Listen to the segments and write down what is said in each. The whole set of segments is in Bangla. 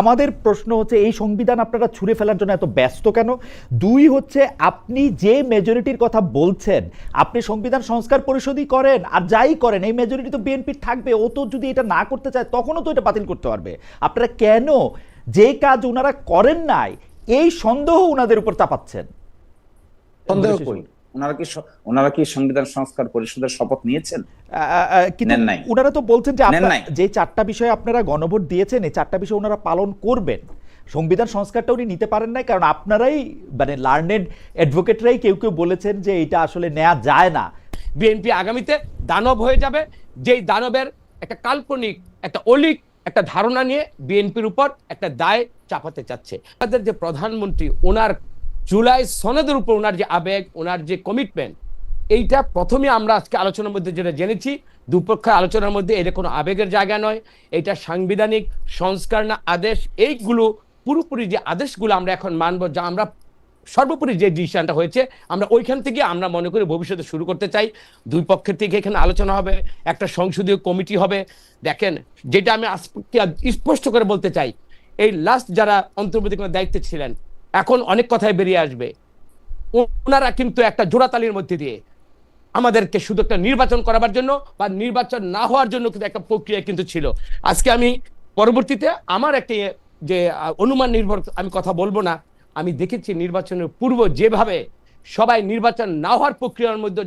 আমাদের প্রশ্ন হচ্ছে এই সংবিধান আপনারা ছুঁড়ে ফেলার জন্য এত ব্যস্ত কেন? দুই হচ্ছে আপনি যে মেজরিটির কথা বলছেন, আপনি সংবিধান সংস্কার পরিষদই করেন আর যাই করেন, এই মেজরিটি তো বিএনপির থাকবে। ও তো যদি এটা না করতে চায় তখনও তো এটা বাতিল করতে পারবে। আপনারা কেন যে কাজ ওনারা করেন নাই এই সন্দেহ ওনাদের উপর চাপাচ্ছেন? সন্দেহ করি। ওনারা কি সংবিধান সংস্কার পরিষদের শপথ নিয়েছেন? কিন্তু ওনারা তো বলছেন যে যে চারটা বিষয়ে আপনারা গণভোট দিয়েছেন এই চারটা বিষয় ওনারা পালন করবেন। সংবিধান সংস্কারটা উনি নিতে পারেন নাই কারণ আপনারাই মানে লার্নেড অ্যাডভোকেটরাই কেউ কেউ বলেছেন যে এটা আসলে নেওয়া যায় না। বিএনপি আগামীতে দানব হয়ে যাবে, যেই দানবের একটা কাল্পনিক একটা অলিক একটা ধারণা নিয়ে বিএনপির উপর একটা দায় চাপাতে চাচ্ছে। আমাদের যে প্রধানমন্ত্রী ওনার জুলাই সনদের উপর ওনার যে আবেগ, ওনার যে কমিটমেন্ট, এইটা প্রথমে আমরা আজকে আলোচনার মধ্যে যেটা জেনেছি, দুপক্ষের আলোচনার মধ্যে এটা কোনো আবেগের জায়গা নয়, এটা সাংবিধানিক সংস্কার না আদেশ। এইগুলো পুরোপুরি যে আদেশগুলো আমরা এখন মানব, যা আমরা সর্বোপরি যে ডিসিশনটা হয়েছে আমরা ওইখান থেকে আমরা মনে করি ভবিষ্যতে শুরু করতে চাই। দুই পক্ষের থেকে এখানে আলোচনা হবে, একটা সংসদীয় কমিটি হবে। দেখেন, যেটা আমি স্পষ্ট করে বলতে চাই, এই লাস্ট যারা অন্তর্বর্তীকালীন দায়িত্বে ছিলেন এখন অনেক কথাই বেরিয়ে আসবে। ওনারা কিন্তু একটা জোড়াতালির মধ্যে দিয়ে আমাদেরকে শুধু একটা নির্বাচন করাবার জন্য বা নির্বাচন না হওয়ার জন্য কিন্তু একটা প্রক্রিয়া কিন্তু ছিল। আজকে আমি পরবর্তীতে আমার একটা যে অনুমান নির্ভর আমি কথা বলবো না, আমি দেখেছি নির্বাচনের পূর্ব যেভাবে সবাই নির্বাচন না হওয়ার প্রক্রিয়ার মধ্যে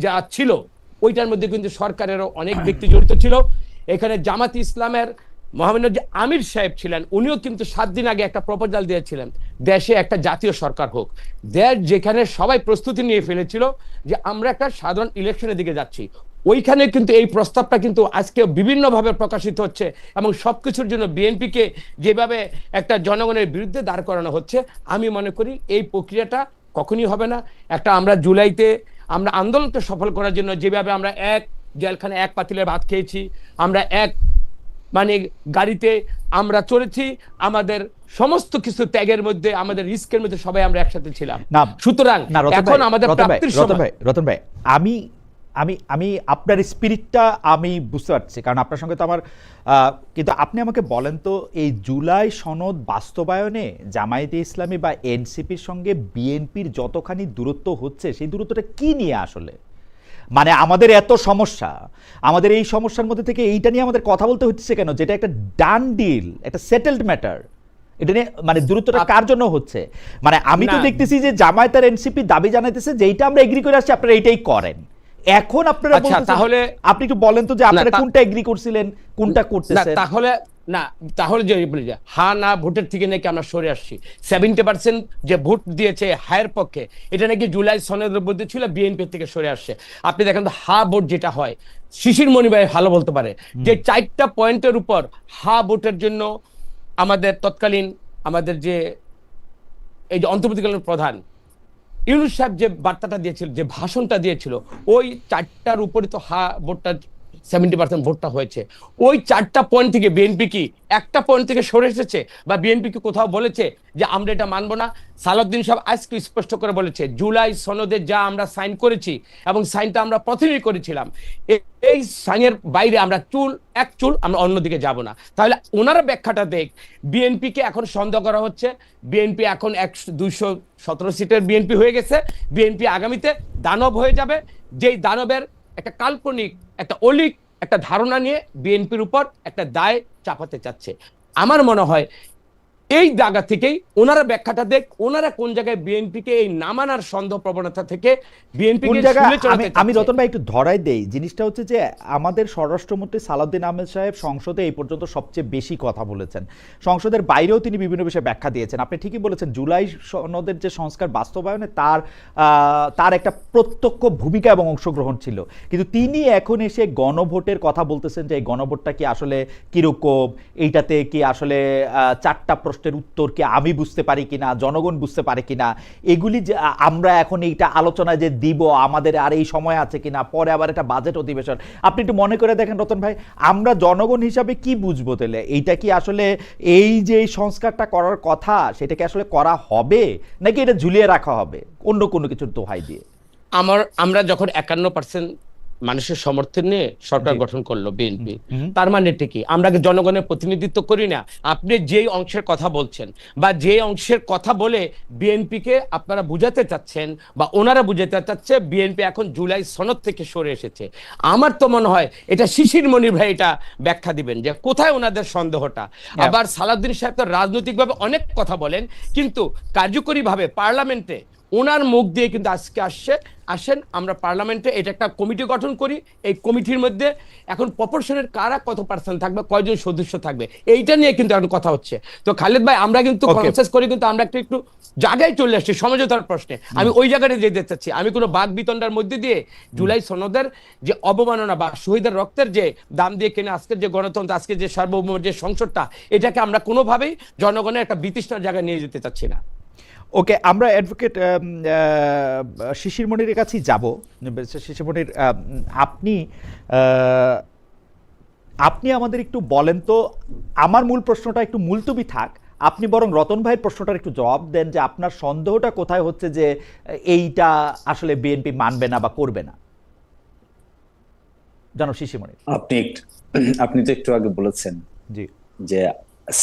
যা ছিল, ওইটার মধ্যে কিন্তু সরকারেরও অনেক ব্যক্তি জড়িত ছিল। এখানে জামাত ইসলামের মোহাম্মদ আমির সাহেব ছিলেন, উনিও কিন্তু 7 দিন আগে একটা প্রপোজাল দিয়েছিলেন দেশে একটা জাতীয় সরকার হোক। দেশ যেখানে সবাই প্রস্তুতি নিয়ে ফেলেছিল যে আমরা একটা সাধারণ ইলেকশনের দিকে যাচ্ছি, ওইখানে কিন্তু এই প্রস্তাবটা কিন্তু আজকে বিভিন্নভাবে প্রকাশিত হচ্ছে এবং সবকিছুর জন্য বিএনপিকে যেভাবে একটা জনগণের বিরুদ্ধে দাঁড় করানো হচ্ছে, আমি মনে করি এই প্রক্রিয়াটা কখনই হবে না। একটা আমরা জুলাইতে আমরা আন্দোলনকে সফল করার জন্য যেভাবে আমরা এক জেলখানে এক পাতিলের ভাত খেয়েছি, আমরা এক মানে গাড়িতে আমরা চলেছি, আমাদের সমস্ত কিছু ত্যাগের মধ্যে আমাদের রিস্কের মধ্যে সবাই আমরা একসাথে ছিলাম। সুতরাং এখন আমাদের প্রাপ্তির সময়। রতন ভাই, আমি আমি আমি আপনার স্পিরিটটা আমি বুঝতে পারছি, কারণ আপনার সঙ্গে তো আমার কিন্তু আপনি আমাকে বলেন তো এই জুলাই সনদ বাস্তবায়নে জামায়াতে ইসলামী বা এনসিপির সঙ্গে বিএনপির যতখানি দূরত্ব হচ্ছে সেই দূরত্বটা কি নিয়ে আসলে? মানে আমাদের এত সমস্যা, আমাদের এই সমস্যার মধ্যে থেকে এইটা নিয়ে আমাদের কথা বলতে হচ্ছে কেন, যেটা একটা ডান ডিল, একটা সেটেলড ম্যাটার, এটা নিয়ে মানে দূরত্বটা কার জন্য হচ্ছে? মানে আমি তো দেখতেছি যে জামায়াত আর এনসিপি দাবি জানাইতেছে যে এইটা আমরা এগ্রি করে আসছি, আপনারা এইটাই করেন। এখন আপনারা তাহলে আপনি একটু বলেন তো যে আপনারা কোনটা এগ্রি করছিলেন, কোনটা করতেছেন? তাহলে যে হা না ভোটের থেকে নাকি আমরা সরে আসছি, 70% যে ভোট দিয়েছে হায়ের পক্ষে, এটা নাকি জুলাই সনদের মধ্যে ছিল বিএনপি থেকে সরে আসছে। আপনি দেখেন তো হা ভোট যেটা হয়, শিশির মনি ভাই ভালো বলতে পারে যে 4টা পয়েন্টের উপর হা ভোটের জন্য আমাদের তৎকালীন আমাদের যে এই যে অন্তর্বর্তীকালীন প্রধান ইউনূস সাহেব যে বার্তাটা দিয়েছিল, যে ভাষণটা দিয়েছিল, ওই 4টার উপরে তো হা ভোটটা 70% ভোটটা হয়েছে। ওই 4টা পয়েন্ট থেকে বিএনপি কি একটা পয়েন্ট থেকে সরে এসেছে বা বিএনপি কি কোথাও বলেছে যে আমরা এটা মানবো না? সালাউদ্দিন সাহেব আজকে স্পষ্ট করে বলেছে জুলাই সনদে যা আমরা সাইন করেছি এবং সাইনটা আমরা প্রথমেই করেছিলাম, এই সাইনের বাইরে আমরা এক চুল আমরা অন্যদিকে যাব না। তাহলে ওনারা ব্যাখ্যাটা দেখ, বিএনপিকে এখন সন্দেহ করা হচ্ছে, বিএনপি এখন 217 সিটের বিএনপি হয়ে গেছে, বিএনপি আগামীতে দানব হয়ে যাবে, যেই দানবের একটা কাল্পনিক একটা অলিক একটা ধারণা নিয়ে বিএনপির উপর একটা দায় চাপাতে চাচ্ছে। আমার মনে হয় এই জায়গা থেকেই ওনারা ব্যাখ্যাটা দেখ, ওনারা কোন জায়গায় বিএনপিকে এই নামানার সন্দেহ প্রবণতা থেকে বিএনপিকে আমি রতন ভাই একটু ধরাই দেই। জিনিসটা হচ্ছে যে আমাদের স্বরাষ্ট্রমন্ত্রী সালাউদ্দিন আহমেদ সাহেব সংসদে এই পর্যন্ত সবচেয়ে বেশি কথা বলেছেন, সংসদের বাইরেও তিনি বিভিন্ন বিষয়ে ব্যাখ্যা দিয়েছেন। আপনি ঠিকই বলেছেন, জুলাই সনদের যে সংস্কার বাস্তবায়নে তার একটা প্রত্যক্ষ ভূমিকা এবং অংশগ্রহণ ছিল, কিন্তু তিনি এখন এসে গণভোটের কথা বলতেছেন যে এই গণভোটটা কি আসলে কিরকম, এইটাতে কি আসলে 4টা প্রশ্নের উত্তর কি আমি বুঝতে পারি কিনা, জনগণ বুঝতে পারে কিনা, এগুলি যে আমরা এখন এইটা আলোচনায় যে দিব, আমাদের আর এই সময় আছে কিনা, পরে আবার একটা বাজেট অধিবেশন। আপনি একটু মনে করে দেখেন রতন ভাই, আমরা জনগণ হিসাবে কি বুঝবো তাহলে? এইটা কি আসলে এই যে সংস্কারটা করার কথা সেটা কি আসলে করা হবে, নাকি এটা ঝুলিয়ে রাখা হবে অন্য কোনো কিছুর দোহাই দিয়ে? আমরা যখন 51% মানুষের সমর্থন নিয়ে সরকার জি। গঠন করলো বিএনপি। হুম। তার মানেটা কি? আমরা কি জনগণের প্রতিনিধিত্ব করি না? আপনি যেই অংশের কথা বলছেন বা যে অংশের কথা বলে বিএনপিকে আপনারা বুঝাতে চাচ্ছেন বা ওনারা বুঝাতে চাচ্ছে বিএনপি এখন জুলাই সনদ থেকে সরে এসেছে, আমার তো মনে হয় এটা শিশির মনির ভাই এটা ব্যাখ্যা দিবেন যে কোথায় ওনাদের সন্দেহটা। আবার সালাউদ্দিন সাহেব তো রাজনৈতিকভাবে অনেক কথা বলেন, কিন্তু কার্যকরীভাবে পার্লামেন্টে ওনার মুখ দিয়ে কিন্তু আজকে আসেন আমরা পার্লামেন্টে এটা একটা কমিটি গঠন করি, এই কমিটির মধ্যে এখন প্রপোর্শনের কারা কত পার্সেন্ট থাকবে, কয়জন সদস্য থাকবে, এইটা নিয়ে কিন্তু এখন কথা হচ্ছে। তো খালেদ ভাই আমরা কিন্তু কনসেস করি, কিন্তু আমরা একটু জায়গায় চলে আসছি সমঝোতার প্রশ্নে। আমি ওই জায়গাটা যেতে চাচ্ছি, আমি কোনো বাক বিতণ্ডার মধ্যে দিয়ে জুলাই সনদের যে অবমাননা বা শহীদের রক্তের যে দাম দিয়ে কেনে আজকের যে গণতন্ত্র, আজকে যে সার্বভৌম যে সংসদটা, এটাকে আমরা কোনোভাবেই জনগণের একটা বিতৃষ্ণার জায়গায় নিয়ে যেতে চাচ্ছি না। ওকে, আমরা অ্যাডভোকেট শিশির মনিরের কাছেই যাব। শিশির মনির, আপনি আপনি আমাদের একটু বলেন তো, আমার মূল প্রশ্নটা একটু মুলতবি থাক, আপনি বরং রতন ভাইয়ের প্রশ্নটার একটু জবাব দেন যে আপনার সন্দেহটা কোথায় হচ্ছে যে এইটা আসলে বিএনপি মানবে না বা করবে না। জানো শিশির মনির। আপনি তো একটু আগে বলেছেন জি। যে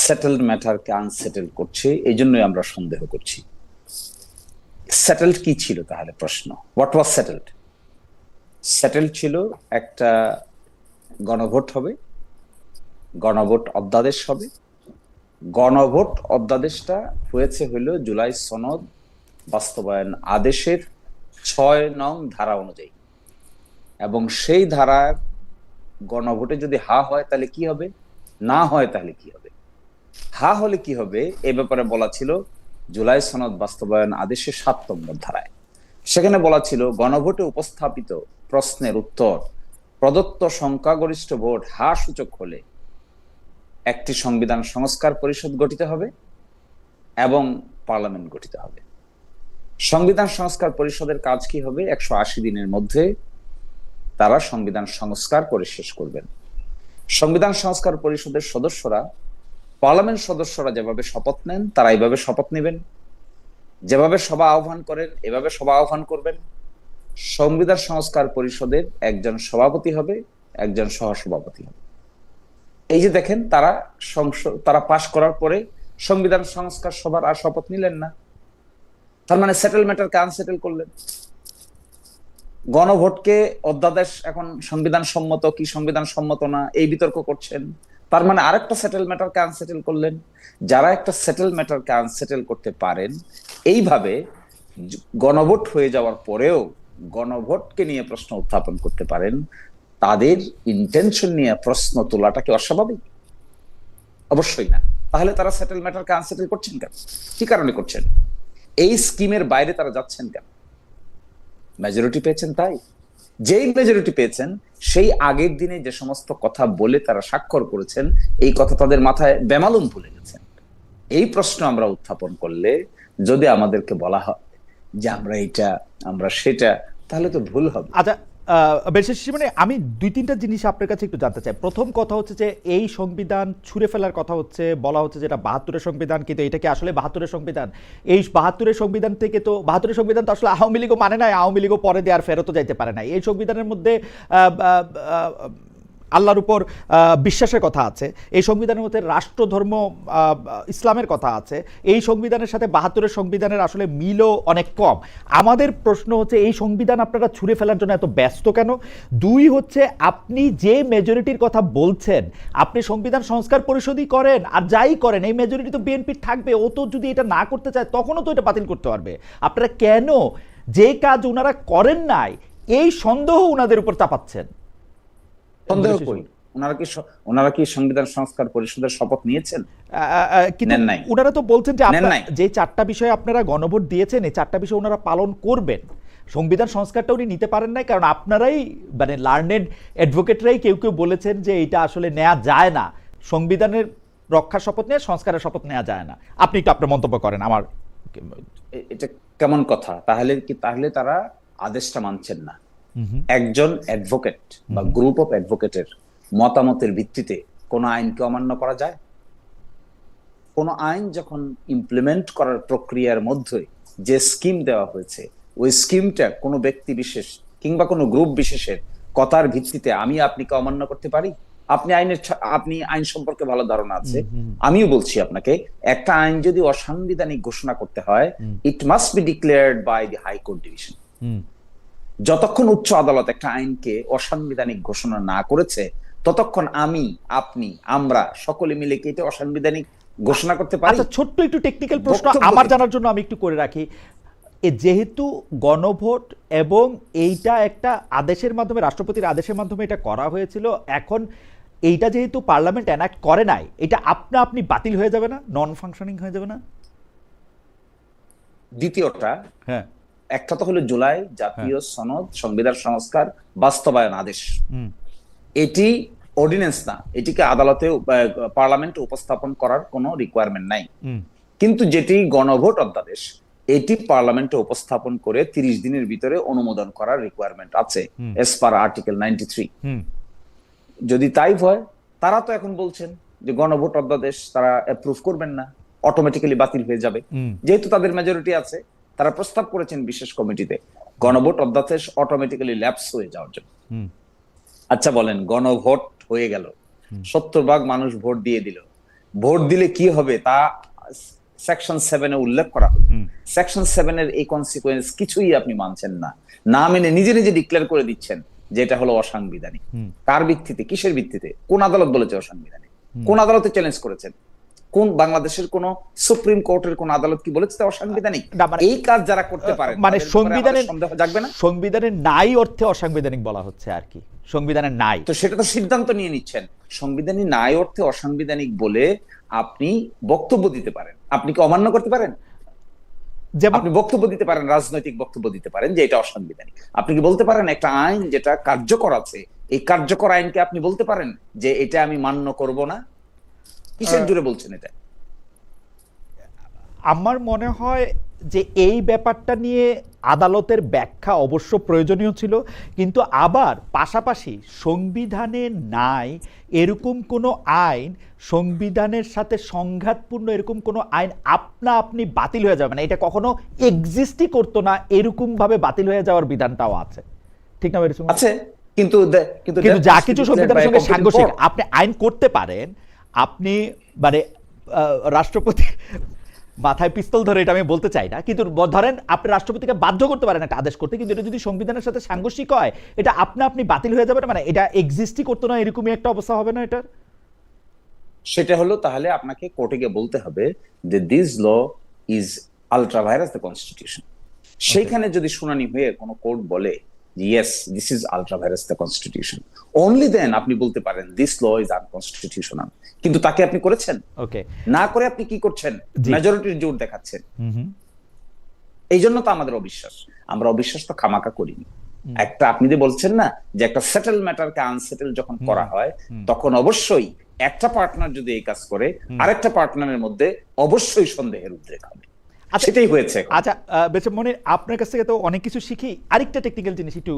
সেটেলড ম্যাটারকে আনসেটেল করছে, এই জন্যই আমরা সন্দেহ করছি। সেটেলড কি ছিল তাহলে? প্রশ্ন, হোয়াট ওয়াজ সেটেলড? সেটেলড ছিল একটা গণভোট হবে, গণভোট অধ্যাদেশ হবে। গণভোট অধ্যাদেশটা হলো জুলাই সনদ বাস্তবায়ন আদেশের ৬ নং ধারা অনুযায়ী, এবং সেই ধারার গণভোটে যদি হা হয় তাহলে কি হবে, না হয় তাহলে কি হবে। হা হলে কি হবে এ ব্যাপারে বলা ছিল জুলাই সনদ বাস্তবায়ন আদেশের ৭ নম্বর ধারায়। সেখানে বলা ছিল গণভোটে উপস্থাপিত প্রশ্নের উত্তর প্রদত্ত সংখ্যাগরিষ্ঠ ভোট হা সূচক হলে একটি সংবিধান সংস্কার পরিষদ গঠিত হবে এবং পার্লামেন্ট গঠিত হবে। সংবিধান সংস্কার পরিষদের কাজ কি হবে? ১৮০ দিনের মধ্যে তারা সংবিধান সংস্কার করে শেষ করবেন। সংবিধান সংস্কার পরিষদের সদস্যরা, পার্লামেন্ট সদস্যরা যেভাবে শপথ নেন তারা এইভাবে শপথ নেবেন, যেভাবে সভা আহ্বান করেন এভাবে সভা আহ্বান করবেন। সংবিধান সংস্কার পরিষদের একজন সভাপতি হবে, একজন সহসভাপতি হবে। এই যে দেখেন, তারা পাশ করার পরে সংবিধান সংস্কার সভার আর শপথ নিলেন না। তার মানে সেটেল ম্যাটারকে আনসেটেল করলেন। গণভোটকে অধ্যাদেশ এখন সংবিধান সম্মত কি সংবিধান সম্মত না এই বিতর্ক করছেন, তার মানে আরেকটা সেটেল ম্যাটারকে আনসেটেল করলেন। যারা একটা সেটেল ম্যাটারকে আনসেটেল করতে পারেন, এইভাবে গণভোট হয়ে যাওয়ার পরেও গণভোটকে নিয়ে প্রশ্ন উত্থাপন করতে পারেন, তাদের ইন্টেনশন নিয়ে প্রশ্ন তোলাটা কি অস্বাভাবিক? অবশ্যই না। তাহলে তারা সেটেল ম্যাটারকে আনসেটেল করছেন কেন? কি কারণে করছেন? এই স্কিমের বাইরে তারা যাচ্ছেন কেন? মেজরিটি পেয়েছেন তাই। যেই মেজরিটি পেয়েছেন সেই আগের দিনে যে সমস্ত কথা বলে তারা স্বাক্ষর করেছেন, এই কথা তাদের মাথায় বেমালুম ভুলে গেছেন। এই প্রশ্ন আমরা উত্থাপন করলে যদি আমাদেরকে বলা হয় যে আমরা এটা আমরা সেটা, তাহলে তো ভুল হবে। আচ্ছা, বিশেষ মানে আমি ২-৩টা জিনিস আপনার কাছে একটু জানতে চাই। প্রথম কথা হচ্ছে যে এই সংবিধান ছুঁড়ে ফেলার কথা হচ্ছে, বলা হচ্ছে যেটা ৭২-এর সংবিধান, কিন্তু এটা কি আসলে ৭২-এর সংবিধান? এই ৭২-এর সংবিধান থেকে তো ৭২-এর সংবিধান তো আসলে আওয়ামী লীগও মানে নাই, আওয়ামী লীগও পরে দিয়ে আর ফেরতও যাইতে পারে না। এই সংবিধানের মধ্যে আল্লাহর উপর বিশ্বাসের কথা আছে, এই সংবিধানের মধ্যে রাষ্ট্রধর্ম ইসলামের কথা আছে। এই সংবিধানের সাথে ৭২-এর সংবিধানের আসলে মিলও অনেক কম। আমাদের প্রশ্ন হচ্ছে এই সংবিধান আপনারা ছুঁড়ে ফেলার জন্য এত ব্যস্ত কেন? ২ হচ্ছে, আপনি যে মেজরিটির কথা বলছেন, আপনি সংবিধান সংস্কার পরিষদই করেন আর যাই করেন, এই মেজরিটি তো বিএনপির থাকবে। ও তো যদি এটা না করতে চায় তখনও তো এটা বাতিল করতে পারবে। আপনারা কেন যে কাজ ওনারা করেন নাই এই সন্দেহ ওনাদের উপর চাপাচ্ছেন? সন্দেহ করি। ওনারা কি সংবিধান সংস্কার পরিষদের শপথ নিয়েছেন? কিন্তু ওনারা তো বলছেন যে যে ৪টা বিষয়ে আপনারা গণভোট দিয়েছেন, এই ৪টা বিষয় ওনারা পালন করবেন। সংবিধান সংস্কারটা উনি নিতে পারেন নাই কারণ আপনারাই, মানে লার্নেড অ্যাডভোকেটরাই কেউ কেউ বলেছেন যে এটা আসলে নেওয়া যায় না, সংবিধানের রক্ষার শপথ নিয়ে সংস্কারের শপথ নেওয়া যায় না। আপনি একটু আপনার মন্তব্য করেন। আমার এটা কেমন কথা? তাহলে তারা আদেশটা মানছেন না। একজন অ্যাডভোকেট বা গ্রুপ অফ অ্যাডভোকেটের মতামতের ভিত্তিতে কোন আইনকে অমান্য করা যায়? কোন আইন যখন ইমপ্লিমেন্ট করার প্রক্রিয়ার মধ্যে যে স্কিম দেওয়া হয়েছে, ওই স্কিমটা কোনো ব্যক্তি বিশেষ কিংবা কোনো গ্রুপ বিশেষের কথার ভিত্তিতে আমি আপনাকে অমান্য করতে পারি? আপনি আইন সম্পর্কে ভালো ধারণা আছে, আমিও বলছি আপনাকে, একটা আইন যদি অসাংবিধানিক ঘোষণা করতে হয়, it must be declared by the high court division. যতক্ষণ উচ্চ আদালত একটা আইনকে অসাংবিধানিক ঘোষণা না করেছে, ততক্ষণ আমরা সকলে মিলে কি এটা অসাংবিধানিক ঘোষণা করতে পারি? আচ্ছা, ছোট্ট একটু টেকনিক্যাল প্রশ্ন বক্তব্য আমার কি? জানার জন্য আমি একটু করে রাখি। যেহেতু গণভোট এবং এইটা একটা আদেশের মাধ্যমে, রাষ্ট্রপতির আদেশের মাধ্যমে এটা করা হয়েছিল, এখন এইটা যেহেতু পার্লামেন্ট এনাক্ট করে নাই, এটা আপনি বাতিল হয়ে যাবে না, নন ফাংশনিং হয়ে যাবে না? দ্বিতীয়টা, হ্যাঁ, একটা তো হলো জুলাই জাতীয় সনদ সংবিধান সংস্কার বাস্তবায়ন আদেশ, এটি অর্ডিন্যান্স না, এটিকে আদালতে পার্লামেন্টে উপস্থাপন করার কোনো রিকোয়ারমেন্ট নাই। কিন্তু যেটি গণভোট অধ্যাদেশ, এটি পার্লামেন্টে উপস্থাপন করে 30 দিনের ভিতরে অনুমোদন করার রিকোয়ারমেন্ট আছে এস পার আর্টিকেল 93। যদি তাই হয়, তারা তো এখন বলছেন যে গণভোট অধ্যাদেশ তারা অ্যাপ্রুভ করবেন না, অটোমেটিক্যালি বাতিল হয়ে যাবে। যেহেতু তাদের মেজরিটি আছে, তারা প্রস্তাব করেছেন বিশেষ কমিটিতে গণভোট অধ্যাদেশ অটোমেটিক্যালি ল্যাপস হয়ে যাওয়ার জন্য। আচ্ছা বলেন, গণভোট হয়ে গেল, 70% মানুষ ভোট দিয়ে দিল, ভোট দিলে কি হবে তা সেকশন 7 এ উল্লেখ করা হলো। সেকশন 7 এর এই কনসিকুয়েন্স কিছুই আপনি মানছেন না, না মেনে নিজে নিজে ডিক্লেয়ার করে দিচ্ছেন যে এটা হলো অসাংবিধানিক। কার ভিত্তিতে, কিসের ভিত্তিতে, কোন আদালত বলেছে অসাংবিধানিক? কোন আদালতে চ্যালেঞ্জ করেছেন? কোন বাংলাদেশের কোন সুপ্রিম কোর্টের কোন আদালত কি বলেছে তা অসাংবিধানিক? এই কাজ যারা করতে পারে, মানে সংবিধানের সন্দেহ জাগবে না? সংবিধানের নাই অর্থে অসাংবিধানিক বলা হচ্ছে আর কি, সংবিধানের নাই তো সেটা তো সিদ্ধান্ত নিয়ে নিচ্ছেন। সংবিধানের নাই অর্থে অসাংবিধানিক বলে আপনি বক্তব্য দিতে পারেন, আপনি কি অমান্য করতে পারেন? যেমন আপনি বক্তব্য দিতে পারেন, রাজনৈতিক বক্তব্য দিতে পারেন যে এটা অসাংবিধানিক। আপনি কি বলতে পারেন একটা আইন যেটা কার্যকর আছে, এই কার্যকর আইনকে আপনি বলতে পারেন যে এটা আমি মান্য করব না? কিসের জোরে বলছেন এটা? আমার মনে হয় যে এই ব্যাপারটা নিয়ে আদালতের ব্যাখ্যা অবশ্য প্রয়োজনীয় ছিল, কিন্তু আবার পাশাপাশি সংবিধানে নাই এরকম কোনো আইন, সংবিধানের সাথে সংঘাতপূর্ণ এরকম কোনো আইন আপনি বাতিল হয়ে যাবে না, এটা কখনো এক্সিস্টই করতো না, এরকম ভাবে বাতিল হয়ে যাওয়ার বিধানটাও আছে, ঠিক না? আছে, কিন্তু কিন্তু যা কিছু সংবিধানের সঙ্গে সাংঘর্ষিক, আপনি আইন করতে পারেন, আপনি মানে রাষ্ট্রপতি মাথায় পিস্তল ধরে, এটা আমি বলতে চাই না, কিন্তু ধরেন আপনি রাষ্ট্রপতিকে বাধ্য করতে পারেন একটা আদেশ করতে, কিন্তু এটা যদি সংবিধানের সাথে সাংঘর্ষিক হয়, এটা আপনি বাতিল হয়ে যাবে না, মানে এটা এক্সিস্টই করতো না, এরকমই একটা অবস্থা হবে না এটার? সেটা হলো, তাহলে আপনাকে কোর্টে গিয়ে বলতে হবে যে this law is ultra vires the constitution. সেইখানে যদি শুনানি হয়ে কোনো কোর্ট বলে yes this is ultra vires the constitution, only then আপনি বলতে পারেন দিস ল ইজ আনকনস্টিটিউশনাল। কিন্তু তাকে আপনি করেছেন? ওকে, না করে আপনি কি করছেন? মেজরিটির জোর দেখাচ্ছেন। এই জন্য তো আমাদের অবিশ্বাস, আমরা অবিশ্বাস তো খামাকা করিনি। একটা আপনি যে বলছেন না যে একটা সেটেল ম্যাটারকে আনসেটেল যখন করা হয়, তখন অবশ্যই একটা পার্টনার যদি এই কাজ করে, আরেকটা পার্টনারের মধ্যে অবশ্যই সন্দেহের উদ্রেক হবে। সেটাই হয়েছে। আচ্ছা বেশ, মনে আপনার কাছ থেকে তো অনেক কিছু শিখি, আরেকটা টেকনিক্যাল জিনিস একটু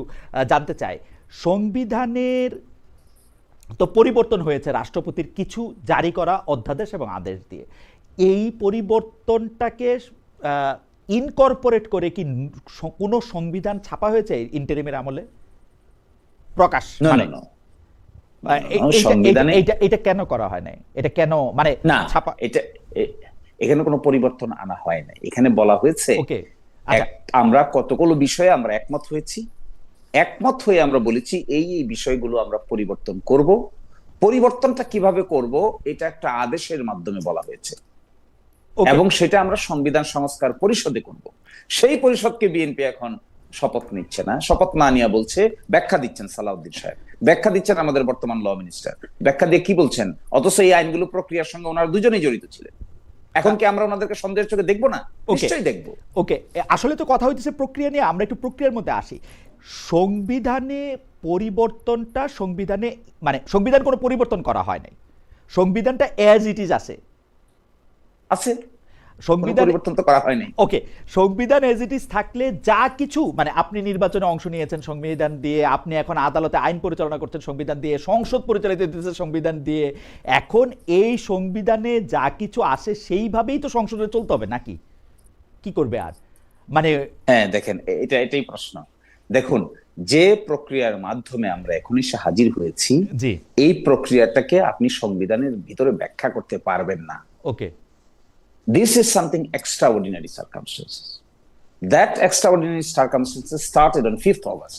জানতে চাই। সংবিধানের তো পরিবর্তন হয়েছে রাষ্ট্রপতির কিছু জারি করা অধ্যাদেশ এবং আদেশ দিয়ে, এই পরিবর্তনটাকে ইনকর্পোরেট করে কি কোনো সংবিধান ছাপা হয়েছে ইন্টারিমের আমলে প্রকাশ? এটা কেন করা হয় নাই? এটা কেন মানে না ছাপা, এটা এখানে কোনো পরিবর্তন আনা হয় না। এখানে বলা হয়েছে আমরা কতগুলো বিষয়ে আমরা একমত হয়েছি, একমত হয়ে আমরা বলেছি এই বিষয়গুলো আমরা পরিবর্তন করব। পরিবর্তনটা কিভাবে করব এটা একটা আদেশের মাধ্যমে বলা হয়েছে, এবং সেটা আমরা সংবিধান সংস্কার পরিষদে করব। সেই পরিষদকে বিএনপি এখন শপথ নিচ্ছে না, শপথ না নিয়ে বলছে, ব্যাখ্যা দিচ্ছেন সালাউদ্দিন সাহেব, ব্যাখ্যা দিচ্ছেন আমাদের বর্তমান ল মিনিস্টার, ব্যাখ্যা দিয়ে কি বলছেন, অথচ এই আইনগুলো প্রক্রিয়ার সঙ্গে ওনারা দুজনেই জড়িত ছিলেন। এখন কি আমরা ওনাদেরকে সন্দেহের চোখে দেখবো না? নিশ্চয়ই দেখবো। ওকে, আসলে তো কথা হইতেছে প্রক্রিয়া নিয়ে, আমরা একটু প্রক্রিয়ার মধ্যে আসি। সংবিধানে পরিবর্তনটা, সংবিধানে মানে সংবিধান কোনো পরিবর্তন করা হয় নাই, সংবিধানটা অ্যাজ ইট ইজ আছে, সংবিধান পরিবর্তন তো করা হয়নি। ওকে, সংবিধান এজ ইট ইজ থাকলে যা কিছু, মানে আপনি নির্বাচনে অংশ নিয়েছেন সংবিধান দিয়ে, আপনি এখন আদালতে আইন পরিচালনা করছেন সংবিধান দিয়ে, সংসদ পরিচালিত হচ্ছে সংবিধান দিয়ে, এখন এই সংবিধানে যা কিছু আসে সেইভাবেই তো সংসদে চলতে হবে নাকি? কি করবে আর? মানে হ্যাঁ দেখেন, এটাই প্রশ্ন দেখুন, যে প্রক্রিয়ার মাধ্যমে আমরা এখন এসে হাজির হয়েছি, জি, এই প্রক্রিয়াটাকে আপনি সংবিধানের ভিতরে ব্যাখ্যা করতে পারবেন না। ওকে। This is something extraordinary circumstances. That extraordinary circumstances started on 5th August.